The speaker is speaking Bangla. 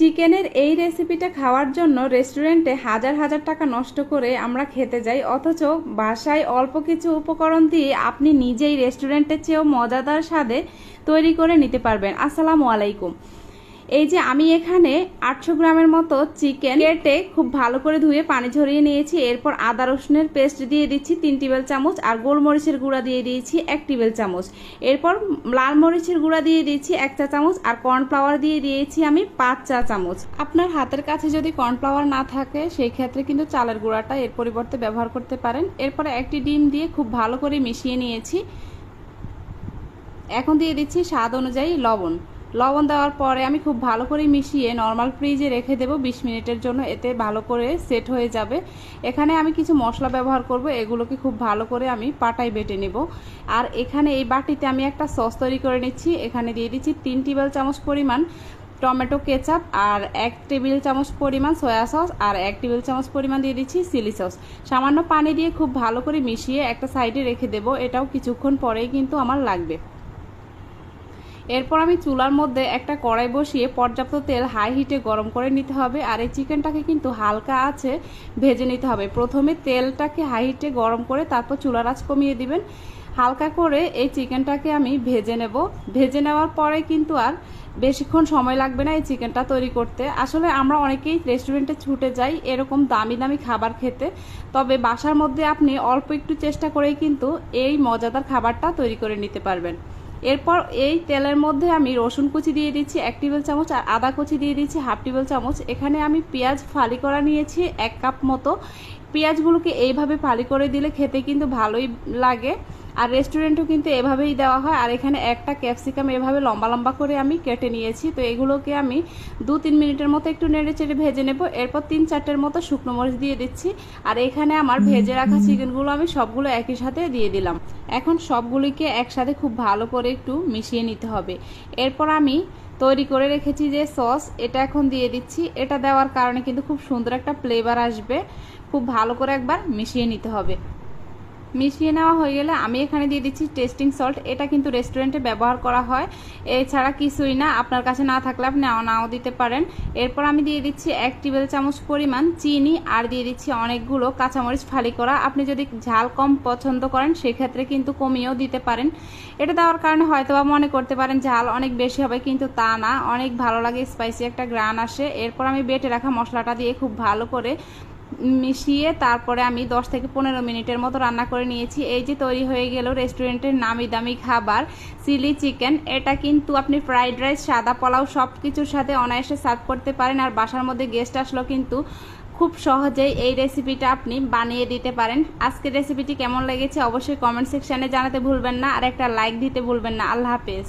চিকেনের এই রেসিপিটা খাওয়ার জন্য রেস্টুরেন্টে হাজার হাজার টাকা নষ্ট করে আমরা খেতে যাই, অথচ বাসায় অল্প কিছু উপকরণ দিয়ে আপনি নিজেই রেস্টুরেন্টের চেয়েও মজাদার স্বাদে তৈরি করে নিতে পারবেন। আসসালামু আলাইকুম। এই যে আমি এখানে 800 গ্রামের মতো চিকেন কেটে খুব ভালো করে ধুয়ে পানি ঝরিয়ে নিয়েছি। এরপর আদা রসুনের পেস্ট দিয়ে দিচ্ছি 3 টেবিল চামচ, আর গোলমরিচের গুঁড়া দিয়ে দিয়েছি 1 টেবিল চামচ। এরপর লাল মরিচের গুঁড়া দিয়ে দিয়েছি 1 চা চামচ, আর কর্নফ্লাওয়ার দিয়ে দিয়েছি আমি 5 চা চামচ। আপনার হাতের কাছে যদি কর্নফ্লাওয়ার না থাকে সেই ক্ষেত্রে কিন্তু চালের গুঁড়াটা এর পরিবর্তে ব্যবহার করতে পারেন। এরপরে একটি ডিম দিয়ে খুব ভালো করে মিশিয়ে নিয়েছি। এখন দিয়ে দিচ্ছি স্বাদ অনুযায়ী লবণ। লবণ দেওয়ার পরে আমি খুব ভালো করে মিশিয়ে নর্মাল ফ্রিজে রেখে দেব 20 মিনিটের জন্য, এতে ভালো করে সেট হয়ে যাবে। এখানে আমি কিছু মশলা ব্যবহার করব, এগুলোকে খুব ভালো করে আমি পাটায় বেটে নেব। আর এখানে এই বাটিতে আমি একটা সস তৈরি করে নিচ্ছি। এখানে দিয়ে দিচ্ছি 3 টেবিল চামচ পরিমাণ টমেটো কেচাপ, আর 1 টেবিল চামচ পরিমাণ সয়া সস, আর 1 টেবিল চামচ পরিমাণ দিয়ে দিচ্ছি চিলি সস। সামান্য পানি দিয়ে খুব ভালো করে মিশিয়ে একটা সাইডে রেখে দেব। এটাও কিছুক্ষণ পরেই কিন্তু আমার লাগবে। এরপর আমি চুলার মধ্যে একটা কড়াই বসিয়ে পর্যাপ্ত তেল হাই হিটে গরম করে নিতে হবে। আর এই চিকেনটাকে কিন্তু হালকা আঁচে ভেজে নিতে হবে। প্রথমে তেলটাকে হাই হিটে গরম করে তারপর চুলার আঁচ কমিয়ে দিবেন। হালকা করে এই চিকেনটাকে আমি ভেজে নেব। ভেজে নেওয়ার পরে কিন্তু আর বেশিক্ষণ সময় লাগবে না এই চিকেনটা তৈরি করতে। আসলে আমরা অনেকেই রেস্টুরেন্টে ছুটে যাই এরকম দামি দামি খাবার খেতে, তবে বাসার মধ্যে আপনি অল্প একটু চেষ্টা করেই কিন্তু এই মজাদার খাবারটা তৈরি করে নিতে পারবেন। এরপর এই তেলের মধ্যে আমি রসুন কুচি দিয়ে দিচ্ছি 1 টেবিল চামচ, আর আদা কুচি দিয়ে দিচ্ছি হাফ টেবিল চামচ। এখানে আমি পেঁয়াজ ফালি করা নিয়েছি 1 কাপ মতো। পেঁয়াজগুলোকে এইভাবে ফালি করে দিলে খেতে কিন্তু ভালোই লাগে, আর রেস্টুরেন্টেও কিন্তু এভাবেই দেওয়া হয়। আর এখানে একটা ক্যাপসিকাম এভাবে লম্বা লম্বা করে আমি কেটে নিয়েছি। তো এগুলোকে আমি 2-3 মিনিটের মতো একটু নেড়ে চেড়ে ভেজে নেব। এরপর 3-4টের মতো শুকনো মরিচ দিয়ে দিচ্ছি। আর এখানে আমার ভেজে রাখা চিকেনগুলো আমি সবগুলো একই সাথে দিয়ে দিলাম। এখন সবগুলিকে একসাথে খুব ভালো করে একটু মিশিয়ে নিতে হবে। এরপর আমি তৈরি করে রেখেছি যে সস, এটা এখন দিয়ে দিচ্ছি। এটা দেওয়ার কারণে কিন্তু খুব সুন্দর একটা ফ্লেভার আসবে। খুব ভালো করে একবার মিশিয়ে নিতে হবে। মিশিয়ে নেওয়া হয়ে গেলে আমি এখানে দিয়ে দিচ্ছি টেস্টিং সল্ট। এটা কিন্তু রেস্টুরেন্টে ব্যবহার করা হয়, এছাড়া কিছুই না। আপনার কাছে না থাকলে আপনি নাও দিতে পারেন। এরপর আমি দিয়ে দিচ্ছি 1 টেবিল চামচ পরিমাণ চিনি, আর দিয়ে দিচ্ছি অনেকগুলো কাঁচামরিচ ফালি করা। আপনি যদি ঝাল কম পছন্দ করেন সেক্ষেত্রে কিন্তু কমিয়েও দিতে পারেন। এটা দেওয়ার কারণে হয়তো বা মনে করতে পারেন ঝাল অনেক বেশি হবে, কিন্তু তা না, অনেক ভালো লাগে, স্পাইসি একটা গ্রান আসে। এরপর আমি বেটে রাখা মশলাটা দিয়ে খুব ভালো করে মিশিয়ে তারপরে আমি 10 থেকে 15 মিনিটের মতো রান্না করে নিয়েছি। এই যে তৈরি হয়ে গেল রেস্টুরেন্টের নামি দামি খাবার চিলি চিকেন। এটা কিন্তু আপনি ফ্রাইড রাইস, সাদা পোলাও সব কিছুর সাথে অনায়াসে সার্ভ করতে পারেন। আর বাসার মধ্যে গেস্ট আসলেও কিন্তু খুব সহজেই এই রেসিপিটা আপনি বানিয়ে দিতে পারেন। আজকের রেসিপিটি কেমন লেগেছে অবশ্যই কমেন্ট সেকশানে জানাতে ভুলবেন না, আর একটা লাইক দিতে ভুলবেন না। আল্লাহ হাফেজ।